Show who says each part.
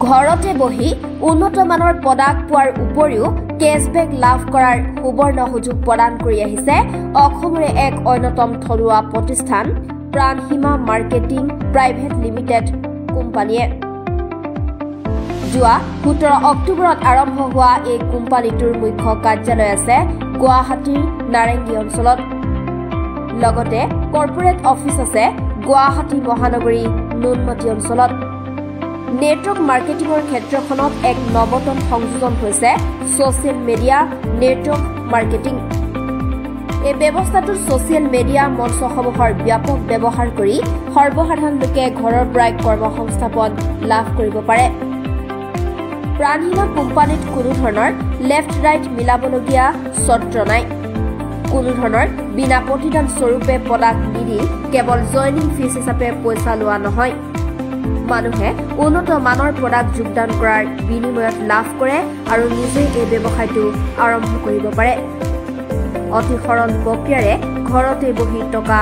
Speaker 1: ঘৰতে বহি উন্নত মানৰ প্ৰডাক্ট পোৱাৰ উপৰিও কেশবেক লাভ কৰাৰ সুবৰ্ণ সুযোগ প্ৰদান কৰি আহিছে অসমৰে এক অন্যতম থলুৱা প্ৰতিষ্ঠান প্ৰাণহিমা মাৰ্কেটিং প্ৰাইভেট লিমিটেড কোম্পানীয়ে। যোৱা 17 অক্টোবৰত আৰম্ভ হোৱা এই কোম্পানীটোৰ মুখ্য কাৰ্যালয় আছে গুৱাহাটীৰ নাৰেংগী অঞ্চলত। লগতে কৰ্পোৰেট অফিচ আছে গুৱাহাটী মহানগৰী নুনমাটি অঞ্চলত। নেটৱৰ্ক মাৰ্কেটিঙৰ ক্ষেত্ৰখনত এক নৱতম সংযোজন হৈছে ছচিয়েল মিডিয়া নেটৱৰ্ক মাৰ্কেটিং। এই ব্যৱস্থাটোত ছচিয়েল মিডিয়া মঞ্চসমূহৰ ব্যাপক ব্যৱহাৰ কৰি সৰ্বসাধাৰণ লোকে ঘৰৰ পৰাই কৰ্মসংস্থাপন লাভ কৰিব পাৰে। প্ৰাণহিমা কোম্পানীত কোনো ধৰণৰ লেফ্ট ৰাইট মিলাবলগীয়া চৰ্ত নাই। কোনো ধৰণৰ বিনা প্ৰতিদান স্বৰূপে প্ৰডাক্ট নিদি কেৱল জইনিং ফিজ হিচাপে পইচা লোৱা নহয়। মানুহে উন্নত মানৰ প্ৰডাক্ট যোগদান কৰাৰ বিনিময়ত লাভ কৰে আৰু নিজে এই ব্যৱসায়টো আৰম্ভ কৰিব পাৰে। অতি সৰল প্ৰক্ৰিয়াৰে ঘৰতে বহি টকা